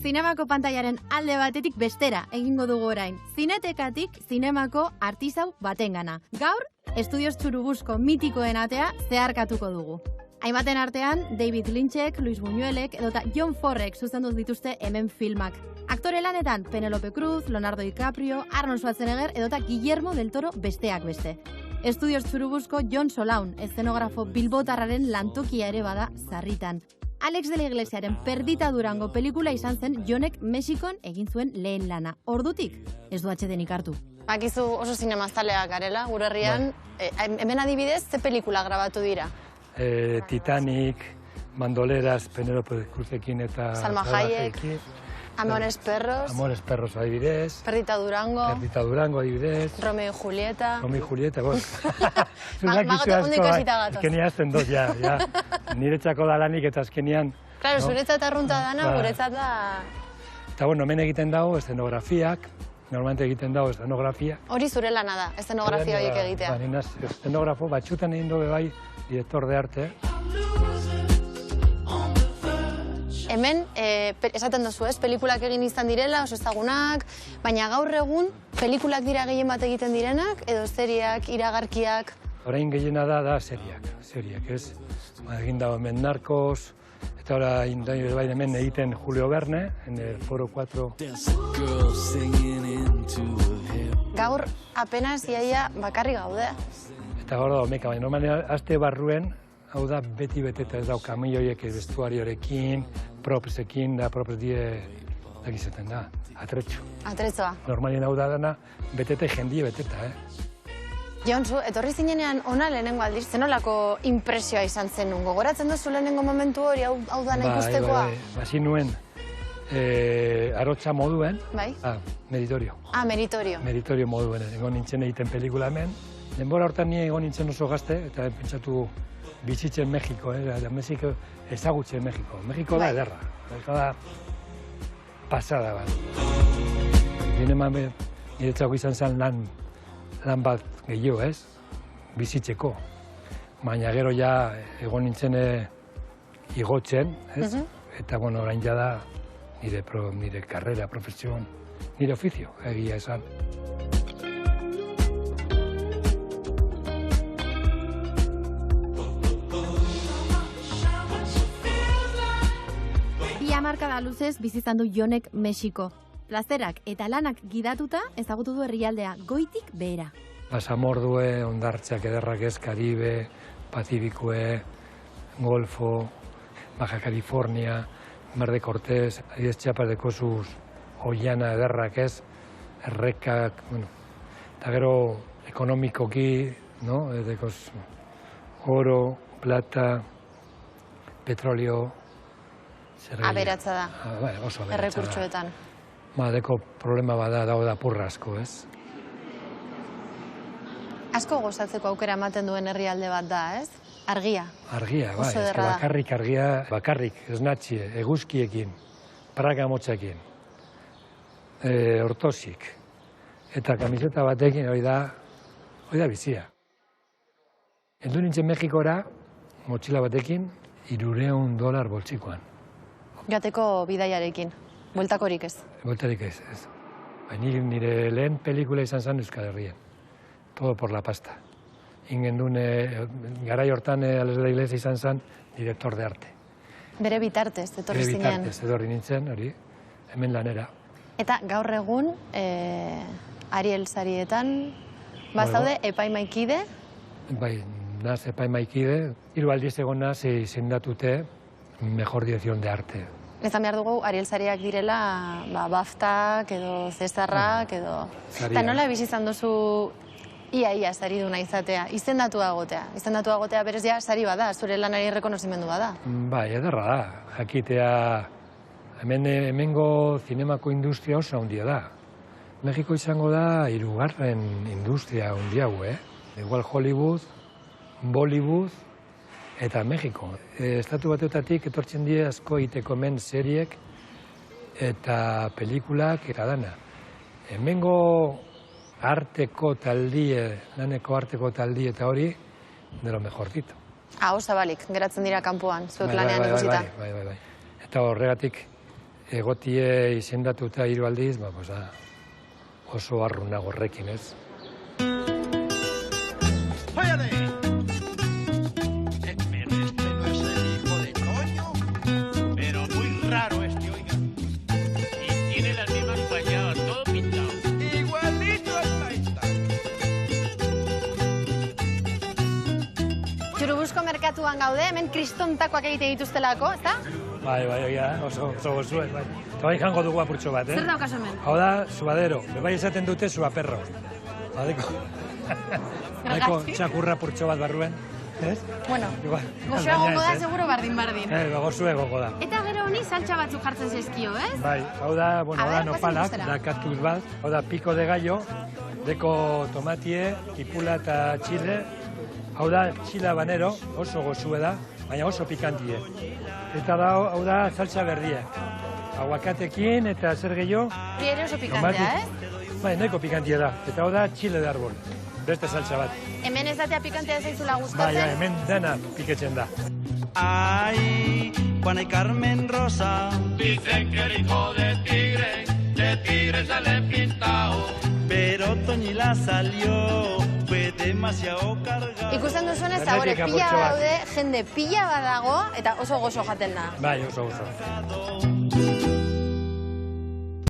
Zinemako pantailaren alde batetik bestera egingo dugu orain. Zinetekatik zinemako artisau batengana. Gaur, Estudios Churubusco mitikoen atea zeharkatuko dugu. Hainbaten artean, David Lynchek, Luis Buñuelek edota John Fordek zuzendu dituzte hemen filmak. Aktore lanetan Penelope Cruz, Leonardo DiCaprio, Arnold Schwarzenegger edota Guillermo del Toro besteak beste. Estudios Churubusco Jon Solaun, eszenografo bilbotarraren lantokia ere bada sarritan. Alex de la Iglesiaren Perdita Durango pelikula izan zen Jonek Mexikon egin zuen lehen lana. Ordutik, ez du atsedenik hartu. Akizu oso zinemazaleak garela, gure herrian. Hemen adibidez, ze pelikula grabatu dira? Titanic, Bandoleras, Penelope Cruzekin eta Salma Hayek, Amores Perros, Amores Perros adibidez, Perdita Durango adibidez, Romeo y Julieta. Romeo y Julieta, bueno. Magote hundik hasita gatoz. Azkenia azten dut, ja. Niretzako da lanik eta azkenian... Claro, zuretzat arrunta dana, guretzat da... Eta bueno, hemen egiten dago eszenografiak, normalmente egiten dago eszenografia. Hori zure lana da, eszenografia horiek egitea. Ba, ninaz, eszenografo, batxutan egin dugu bai, director de arte. Hemen, esaten duzu ez, pelikulak egin izan direla, oso ezagunak, baina gaur egun, pelikulak dira gehien bat egiten direnak, edo seriak, iragarkiak? Orain gehiena da seriak, ez? Egin dago hemen Narcos, eta orain bai hemen egiten Julio Verne, en el Foro 4. Gaur, apenas iaia bakarri gaude. Eta gaur da, omeka, baina normalean, aste barruen, hau da, beti beteta ez dau kamioiek, vestuariorekin, propsekin, da propes die, dakizaten da, atretxo. Atretzoa. Normalien hau da dana, betete jendie beteta, Jonsu, etorri zinenean ona lehenengo aldiz, zenolako impresioa izan zenun? Gogoratzen duzu lehenengo momentu hori, hau dana ikustekoa? Basi nuen, arotza moduen, Bai? Meritorio. Meritorio. Meritorio moduen, egon nintzen egiten pelikula hemen. Denbora hortan nire egon nintzen oso gazte, eta pentsatu bizitzen Mexiko, Mexiko ezagutzen Mexiko. Mexiko da ederra, da pasada bat. Zinema niretzako izan zen lan bat gehiago, ez? Bizitzeko. Baina gero ja egon nintzen igotzen, ez? Eta, bueno, orain ja da nire karrera, profesion, nire ofizio, egia esan. Hamarkada luzez bizizan du Jonek Mexiko. Plazerak eta lanak gidatuta ezagutu du herrialdea goitik behera. Pasamordue, hondartzak ederrak ez, Karibe, Pazifikoe, Golfo, Baja California, Mar de Cortés, adibidez Chiapas de Kosuz, Oiana ederrak ez, errekak, bueno, eta gero ekonomikoki, no? Dekoz oro, plata, petrolio, aberatza da, oso aberatza da. errekurtsoetan. Deko problema bada dago da purrasko, ez? Asko gozatzeko aukera ematen duen herrialde bat da, ez? Argia. Argia, bai, bakarrik argia, bakarrik, esnatxie, eguzkiekin, praga motxekin, ortosik, eta kamiseta batekin hori da bizia. Heldu nintzen Mexikora, motxila batekin, $300 boltsikoan. Joateko bidaiarekin, bueltakorik ez? Bueltarik ez. Nire lehen pelikula izan zen Euskal Herrien. Todo por la pasta. Ingen dune, garai hortan Alex de la Iglesia izan zen director de arte. Bere bitartez, etorri zinen? Bere bitartez, etorri nintzen, hori, hemen lanera. Eta gaur egun, Ariel sarietan, bazaude epaimaikide? Bai, naz epaimaikide, 3 aldiz egon naz izendatute mejor dirección de arte. Ezan behar dugu, Ariel sariak direla, BAFTAk edo Cesarrak edo... Eta nola bizizan duzu ia sariduna izatea, izendatua agotea berez ja sari bada, zure lanari rekonozimendu bada. Bai, ederra da, jakitea, hemengo zinemako industria oso handia da. Mexiko izango da 3. industria handia hau, Igual Hollywood, Bollywood eta Mexiko. Estatu Batuetatik etortzen die asko egiteko hemen seriek eta pelikulak eta dana. Hemengo arteko taldie, laneko arteko taldie eta hori, de lo mejorcito. Zabalik, geratzen dira kanpoan, zuek lanean ikusita. Bai. Eta horregatik egotie izendatuta 3 aldiz, oso arrunago horrekin, ez? ¡Váyale! Pero este no es el hijo de Toño. Pero muy raro este, oiga. Y tiene las mismas payadas, todo pintado. Igualito está. Txurubuzko merkatuan gaude, hemen kristontakoak egiten dituztelako, ezta? Bai, oso gozuen, bai. Eta bai jango dugu apurtxo bat, Zer daukazu hemen? Hau da, suadero. Bai esaten dute suaperro. Baiko txakurra apurtxo bat barruen, ez? Bueno, Igual, gozoa gongo da, baina ez, seguro bardin-bardin. Gozoa egongo da. Eta gero honi saltsa batzuk jartzen zaizkio, ez? Bai, hau da, A da ver, nopalak, guazen da kaktus bat, hau da pico de gallo, deko tomatie, ipula eta txile, hau da txile habanero, oso gozue da, baina oso pikantie. Eta da, hau da salsa berdie, aguakatekin eta zer gehiago, Ere oso pikantea, ez? bai, nahiko pikantie da, eta hau da txile de arbol, beste salsa bat. Hemen ez datea pikantea zaizula Bai, gustatzen. hemen dena piketzen da. Ay, Juana y Carmen Rosa, Dicen que el hijo de tigre sale pintado. pero Toñila salió, fue demasiado cargado. Ikusten duzuenez, Hernetik zagore pila apurtxo bat. daude, jende pila badago, eta oso gozo jaten da. Bai, oso.